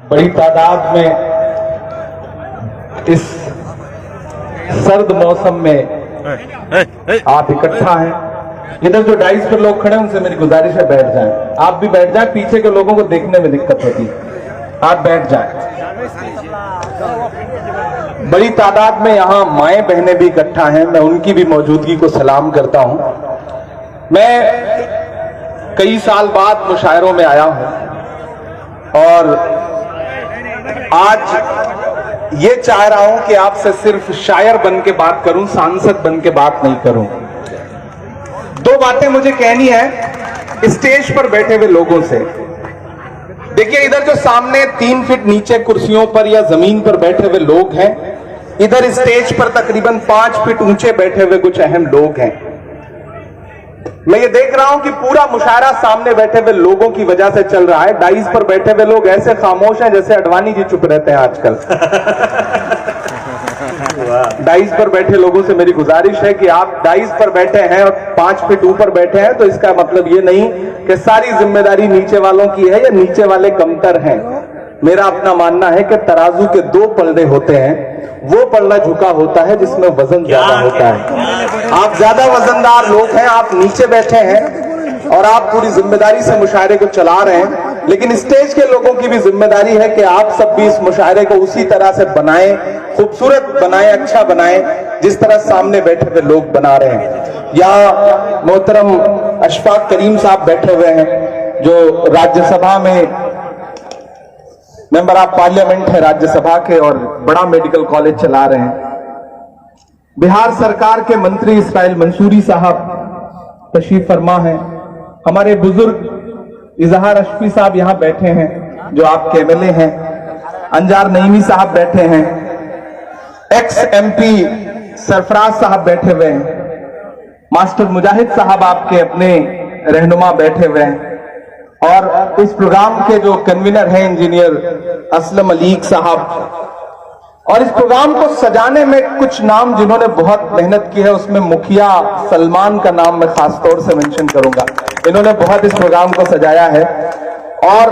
बड़ी तादाद में इस सर्द मौसम में आप इकट्ठा हैं। इधर जो डाइस पर लोग खड़े हैं उनसे मेरी गुजारिश है बैठ जाएं। आप भी बैठ जाएं, पीछे के लोगों को देखने में दिक्कत होती है, आप बैठ जाएं। बड़ी तादाद में यहाँ माएं बहनें भी इकट्ठा हैं, मैं उनकी भी मौजूदगी को सलाम करता हूं। मैं कई साल बाद मुशायरों में आया हूं और आज ये चाह रहा हूं कि आपसे सिर्फ शायर बन के बात करूं, सांसद बन के बात नहीं करूं। दो बातें मुझे कहनी है स्टेज पर बैठे हुए लोगों से। देखिए, इधर जो सामने 3 फीट नीचे कुर्सियों पर या जमीन पर बैठे हुए लोग हैं, इधर स्टेज पर तकरीबन 5 फीट ऊंचे बैठे हुए कुछ अहम लोग हैं। मैं ये देख रहा हूं कि पूरा मुशायरा सामने बैठे हुए लोगों की वजह से चल रहा है। डाइस पर बैठे हुए लोग ऐसे खामोश हैं जैसे अडवाणी जी चुप रहते हैं आजकल। डाइस पर बैठे लोगों से मेरी गुजारिश है कि आप डाइस पर बैठे हैं और 5 फीट ऊपर बैठे हैं तो इसका मतलब ये नहीं कि सारी जिम्मेदारी नीचे वालों की है या नीचे वाले कमतर हैं। मेरा अपना मानना है कि तराजू के 2 पलड़े होते हैं, वो पलड़ा झुका होता है जिसमें वजन ज्यादा होता है। आप ज्यादा वजनदार लोग हैं, आप नीचे बैठे हैं और आप पूरी जिम्मेदारी से मुशायरे को चला रहे हैं, लेकिन स्टेज के लोगों की भी जिम्मेदारी है कि आप सब भी इस मुशायरे को उसी तरह से बनाएं, खूबसूरत बनाएं, अच्छा बनाएं जिस तरह सामने बैठे हुए लोग बना रहे हैं। यहाँ मोहतरम अशफाक करीम साहब बैठे हुए हैं जो राज्यसभा में मेंबर ऑफ पार्लियामेंट है राज्यसभा के और बड़ा मेडिकल कॉलेज चला रहे हैं। बिहार सरकार के मंत्री इस्राइल मंसूरी साहब तशरीफ फरमा हैं। हमारे बुजुर्ग इजहार अशफी साहब यहां बैठे हैं जो आपके एमएलए हैं। अंजार नईमी साहब बैठे हैं। एक्स एमपी सरफराज साहब बैठे हुए हैं। मास्टर मुजाहिद साहब आपके अपने रहनुमा बैठे हुए हैं और इस प्रोग्राम के जो कन्वीनर हैं इंजीनियर असलम अलीक साहब। और इस प्रोग्राम को सजाने में कुछ नाम जिन्होंने बहुत मेहनत की है, उसमें मुखिया सलमान का नाम मैं खास तौर से मेंशन करूंगा। इन्होंने बहुत इस प्रोग्राम को सजाया है। और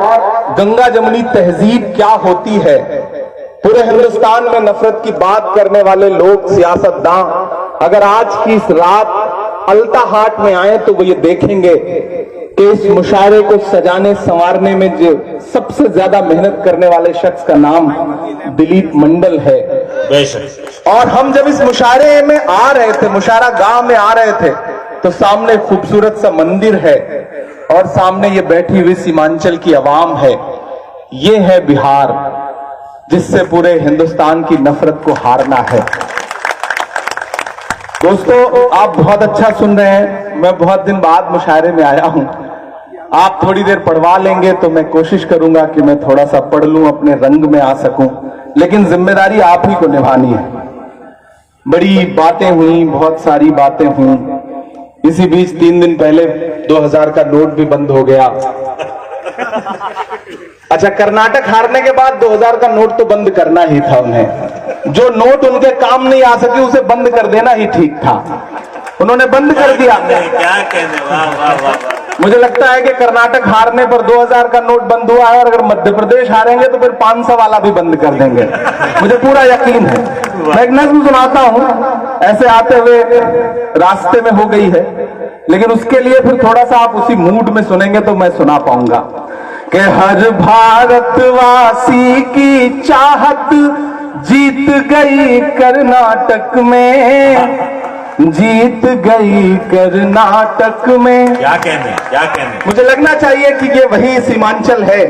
गंगा जमुनी तहजीब क्या होती है, पूरे हिंदुस्तान में नफरत की बात करने वाले लोग, सियासतदां अगर आज की इस रात अल्ता हाट में आए तो वो ये देखेंगे कि इस मुशायरे को सजाने संवारने में जो सबसे ज्यादा मेहनत करने वाले शख्स का नाम दिलीप मंडल है। और हम जब इस मुशायरे में आ रहे थे, मुशायरा गांव में आ रहे थे, तो सामने खूबसूरत सा मंदिर है और सामने ये बैठी हुई सीमांचल की आवाम है। ये है बिहार जिससे पूरे हिंदुस्तान की नफरत को हारना है। दोस्तों, आप बहुत अच्छा सुन रहे हैं। मैं बहुत दिन बाद मुशायरे में आया हूं। आप थोड़ी देर पढ़वा लेंगे तो मैं कोशिश करूंगा कि मैं थोड़ा सा पढ़ लूं, अपने रंग में आ सकूं, लेकिन जिम्मेदारी आप ही को निभानी है। बड़ी बातें हुई, बहुत सारी बातें हुई। इसी बीच 3 दिन पहले 2000 का नोट भी बंद हो गया। अच्छा, कर्नाटक हारने के बाद 2000 का नोट तो बंद करना ही था उन्हें। जो नोट उनके काम नहीं आ सके उसे बंद कर देना ही ठीक था। उन्होंने बंद कर दिया। क्या कहने, वाह वाह वाह। मुझे लगता है कि कर्नाटक हारने पर 2000 का नोट बंद हुआ है और अगर मध्य प्रदेश हारेंगे तो फिर 500 वाला भी बंद कर देंगे। मुझे पूरा यकीन है। मैं एक नज़्म सुनाता हूं, ऐसे आते हुए रास्ते में हो गई है, लेकिन उसके लिए फिर थोड़ा सा आप उसी मूड में सुनेंगे तो मैं सुना पाऊंगा कि हर भारतवासी की चाहत जीत गई कर्नाटक में, जीत गई कर्नाटक में। क्या कहने, क्या कहने। मुझे लगना चाहिए कि ये वही सीमांचल है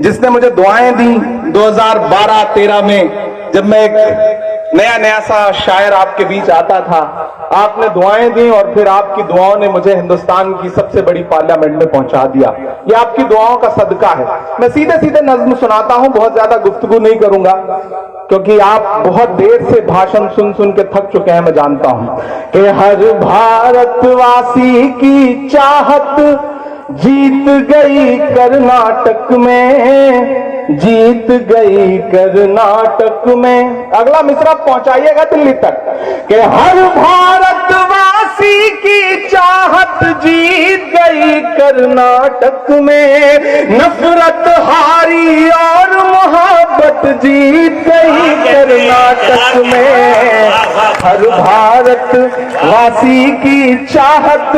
जिसने मुझे दुआएं दी 2012-13 में, जब मैं एक नया सा शायर आपके बीच आता था। आपने दुआएं दी और फिर आपकी दुआओं ने मुझे हिंदुस्तान की सबसे बड़ी पार्लियामेंट में पहुंचा दिया। ये आपकी दुआओं का सदका है। मैं सीधे सीधे नज्म सुनाता हूं, बहुत ज्यादा गुफ्तगू नहीं करूंगा क्योंकि आप बहुत देर से भाषण सुन सुन के थक चुके हैं। मैं जानता हूं कि हर भारतवासी की चाहत जीत गई कर्नाटक में, जीत गई कर्नाटक में। अगला मिसरा पहुंचाइएगा दिल्ली तक कि हर भारतवासी की चाहत जीत गई कर्नाटक में, नफरत हारी और जीत गई कर्नाटक में, हर भारत वासी की चाहत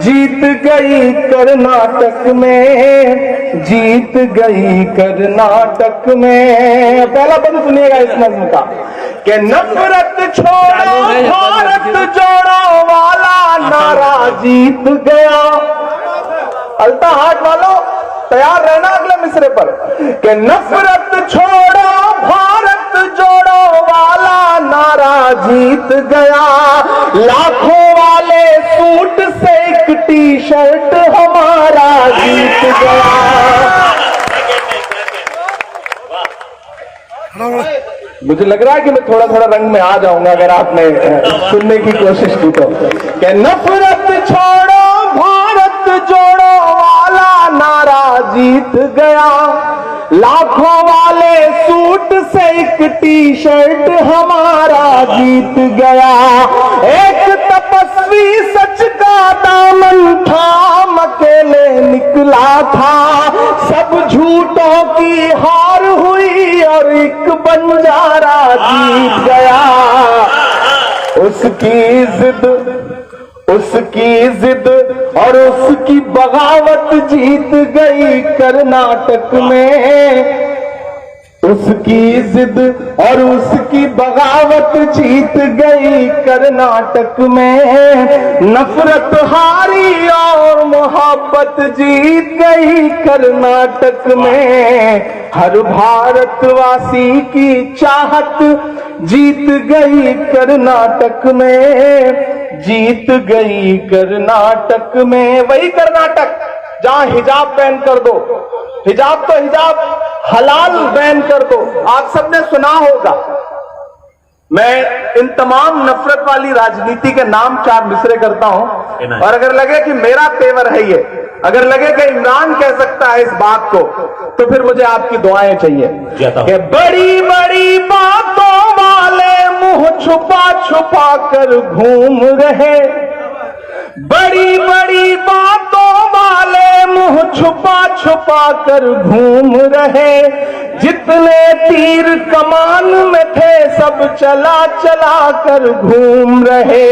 जीत गई कर्नाटक में, जीत गई कर्नाटक में। पहला बंद सुनिएगा इस नज्म का कि नफरत छोड़ो भारत जोड़ो वाला नारा जीत गया। अल्टा हाथ वालों तैयार रहना अगले मिसरे पर कि नफरत छोड़ो भारत जोड़ो वाला नारा जीत गया। लाखों वाले सूट से एक टी शर्ट हमारा जीत गया। मुझे लग रहा है कि मैं थोड़ा थोड़ा रंग में आ जाऊंगा अगर आपने सुनने की कोशिश की तो। कि नफरत छोड़ो भारत जोड़ो वाला नारा जीत गया। लाखों वाले सूट से एक टी शर्ट हमारा जीत गया। एक तपस्वी सच का दामन थाम अकेले निकला था, सब झूठों की हार हुई और एक बंजारा जीत गया। उसकी जिद और उसकी बगावत जीत गई कर्नाटक में। उसकी जिद और उसकी बगावत जीत गई कर्नाटक में। नफरत हारी और मोहब्बत जीत गई कर्नाटक में। हर भारतवासी की चाहत जीत गई कर्नाटक में, जीत गई कर्नाटक में। वही कर्नाटक जहां हिजाब बैन कर दो, हिजाब तो हिजाब हलाल बैन कर दो। आप सबने सुना होगा। मैं इन तमाम नफरत वाली राजनीति के नाम 4 मिसरे करता हूं और अगर लगे कि मेरा तेवर है ये, अगर लगे कि इमरान कह सकता है इस बात को, तो फिर मुझे आपकी दुआएं चाहिए कि बड़ी बड़ी बातों वाले मुंह छुपा छुपा कर घूम रहे। बड़ी बड़ी बातों वाले मुंह छुपा छुपा कर घूम रहे। जितने तीर कमान में थे सब चला चला कर घूम रहे।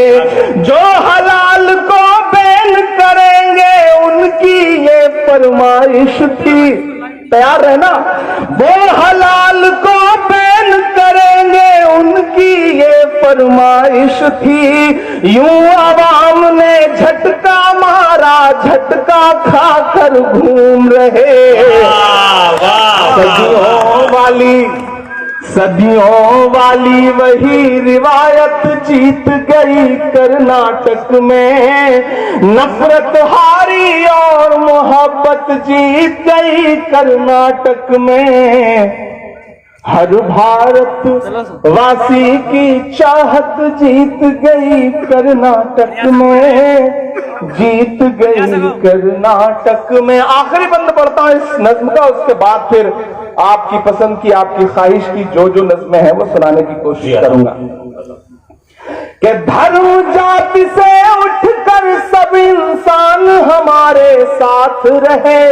जो हलाल को बैन करेंगे उनकी ये फरमाइश थी। तैयार रहना। वो हलाल को बैन करेंगे उनकी ये फरमाइश थी। यूं आवाम ने झटका मारा, झटका खाकर घूम रहे। सदियों वाली वही रिवायत जीत गई कर्नाटक में। नफरत हारी और मोहब्बत जीत गई कर्नाटक में। हर भारत वासी की चाहत जीत गई कर्नाटक में, जीत गई कर्नाटक में। आखिरी बंद पढ़ता हूं इस नज्म का, उसके बाद फिर आपकी पसंद की, आपकी ख्वाहिश की जो नज्में हैं वो सुनाने की कोशिश करूंगा। कि धर्म जाति से उठकर सब इंसान हमारे साथ रहे।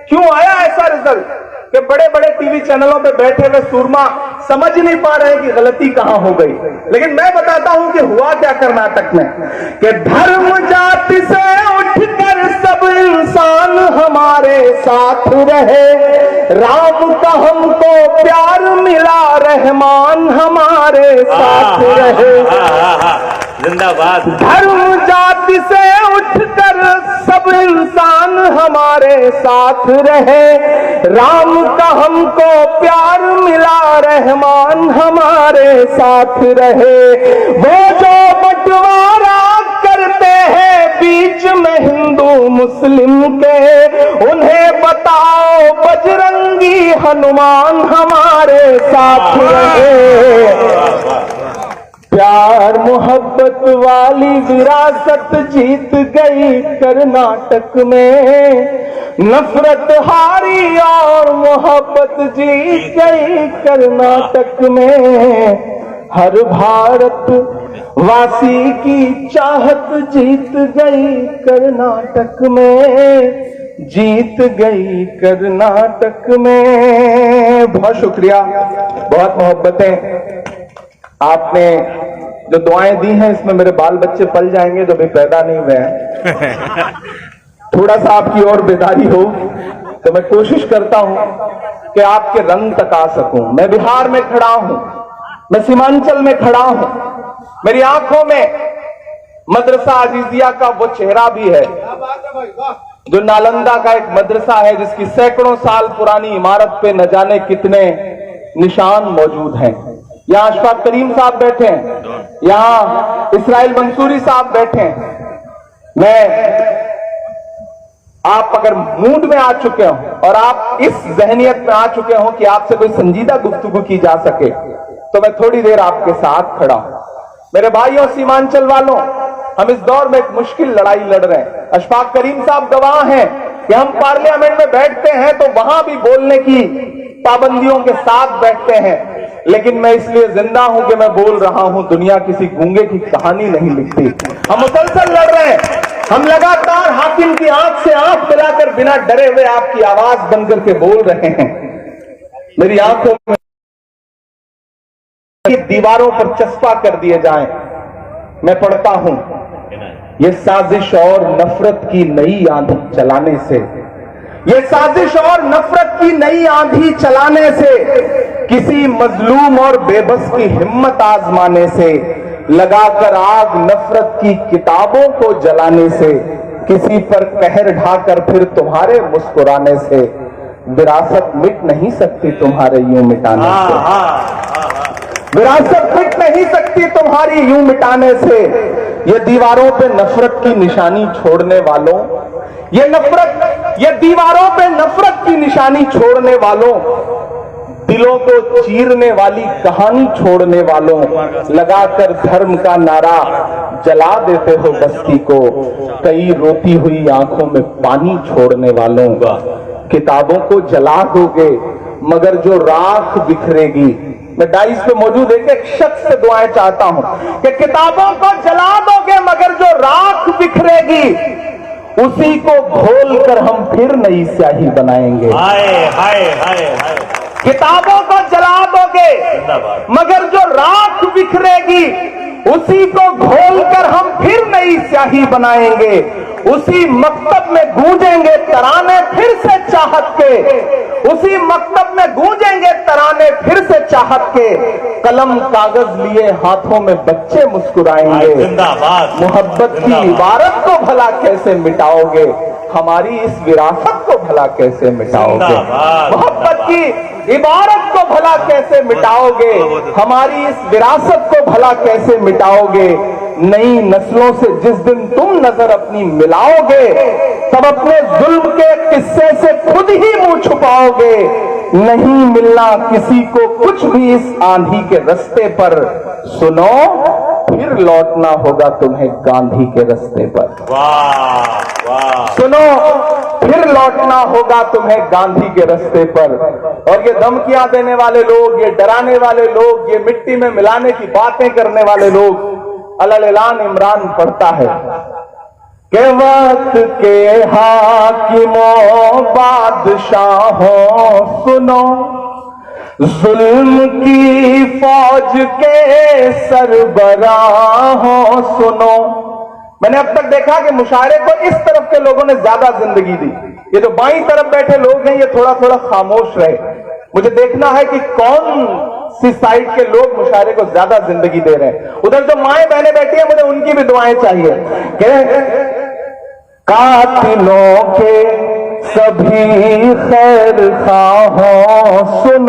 क्यों आया ऐसा रिजल्ट कि बड़े बड़े टीवी चैनलों पे बैठे हुए सूरमा समझ नहीं पा रहे कि गलती कहां हो गई। लेकिन मैं बताता हूं कि हुआ क्या कर्नाटक में। कि धर्म जाति से उठकर सब इंसान हमारे साथ रहे। राम का हमको प्यार मिला, रहमान हमारे साथ रहे। जिंदाबाद। धर्म जाति से उठकर सब इंसान हमारे साथ रहे। राम का हमको प्यार मिला, रहमान हमारे साथ रहे। वो जो बंटवारा करते हैं बीच में हिंदू मुस्लिम के, उन्हें बताओ बजरंगी हनुमान हमारे साथ रहे। प्यार मोहब्बत वाली विरासत जीत गई कर्नाटक में। नफरत हारी और मोहब्बत जीत गई कर्नाटक में। हर भारत वासी की चाहत जीत गई कर्नाटक में, जीत गई कर्नाटक में। बहुत शुक्रिया, बहुत मोहब्बतें। आपने जो दुआएं दी हैं इसमें मेरे बाल बच्चे पल जाएंगे जो भी पैदा नहीं हुए हैं। थोड़ा सा आपकी और बेदारी हो तो मैं कोशिश करता हूं कि आपके रंग तक आ सकूं। मैं बिहार में खड़ा हूं, मैं सीमांचल में खड़ा हूं, मेरी आंखों में मदरसा अजीजिया का वो चेहरा भी है जो नालंदा का एक मदरसा है जिसकी सैकड़ों साल पुरानी इमारत पे न जाने कितने निशान मौजूद हैं। यहां अशफाक करीम साहब बैठे हैं, यहां इसराइल मंसूरी साहब बैठे हैं। मैं आप अगर मूड में आ चुके हो और आप इस जहनियत में आ चुके हो कि आपसे कोई संजीदा गुफ्तगू की जा सके तो मैं थोड़ी देर आपके साथ खड़ा हूं। मेरे भाइयों सीमांचल वालों, हम इस दौर में एक मुश्किल लड़ाई लड़ रहे हैं। अशफाक करीम साहब गवाह हैं कि हम पार्लियामेंट में बैठते हैं तो वहां भी बोलने की पाबंदियों के साथ बैठते हैं, लेकिन मैं इसलिए जिंदा हूं कि मैं बोल रहा हूं। दुनिया किसी गूंगे की कहानी नहीं लिखती। हम मुसलसल लड़ रहे हैं, हम लगातार हाकिम की आंख से आंख मिलाकर बिना डरे हुए आपकी आवाज बंद करके बोल रहे हैं। मेरी आंखों में दीवारों पर चस्पा कर दिए जाएं। मैं पढ़ता हूं, ये साजिश और नफरत की नई आंधी चलाने से, ये साजिश और नफरत की नई आंधी चलाने से, किसी मजलूम और बेबस की हिम्मत आजमाने से, लगाकर आग नफरत की किताबों को जलाने से, किसी पर कहर ढाकर फिर तुम्हारे मुस्कुराने से, विरासत मिट नहीं सकती तुम्हारे यूं मिटाने से। विरासत मिट नहीं सकती तुम्हारी यूं मिटाने से। ये दीवारों पे नफरत की निशानी छोड़ने वालों, ये दीवारों पे नफरत की निशानी छोड़ने वालों, दिलों को चीरने वाली कहानी छोड़ने वालों, लगाकर धर्म का नारा जला देते हो बस्ती को, कई रोती हुई आंखों में पानी छोड़ने वालों। किताबों को जला दोगे मगर जो राख बिखरेगी। मैं डाइस पे मौजूद एक शख्स से दुआएं चाहता हूं कि किताबों को जला दोगे मगर जो राख बिखरेगी उसी को घोल कर हम फिर नई स्याही बनाएंगे। हाय हाय हाय हाय। किताबों को जला दोगे मगर जो राख बिखरेगी उसी को घोल कर हम फिर नई स्याही बनाएंगे। उसी मकतब में गूंजेंगे तराने फिर से चाहत के, उसी मकतब में गूंजेंगे तराने फिर से चाहत के। कलम कागज लिए हाथों में बच्चे मुस्कुराएंगे। जिंदाबाद। मोहब्बत की इबारत को भला कैसे मिटाओगे, हमारी इस विरासत को भला कैसे मिटाओगे। मोहब्बत की इबारत को भला कैसे मिटाओगे, हमारी इस विरासत को भला कैसे मिटाओगे। नई नस्लों से जिस दिन तुम नजर अपनी मिलाओगे तब अपने जुल्म के किस्से से खुद ही मुंह छुपाओगे। नहीं मिलना किसी को कुछ भी इस आंधी के रास्ते पर, सुनो फिर लौटना होगा तुम्हें गांधी के रास्ते पर। वाह वाह। सुनो फिर लौटना होगा तुम्हें गांधी के रास्ते पर। और ये धमकियां देने वाले लोग, ये डराने वाले लोग, ये मिट्टी में मिलाने की बातें करने वाले लोग, अलल ऐलान इमरान पढ़ता है कि वक्त के हाकिमों बादशाहों सुनो, जुल्म की फौज के सरबराहों सुनो। मैंने अब तक देखा कि मुशायरे को इस तरफ के लोगों ने ज्यादा जिंदगी दी। ये जो बाईं तरफ बैठे लोग हैं ये थोड़ा थोड़ा खामोश रहे। मुझे देखना है कि कौन सी साइड के लोग मुशायरे को ज्यादा जिंदगी दे रहे हैं। उधर जो माएं बहनें बैठी हैं मुझे उनकी भी दुआएं चाहिए कि कातिलों के सभी खैर खाहों सुनो।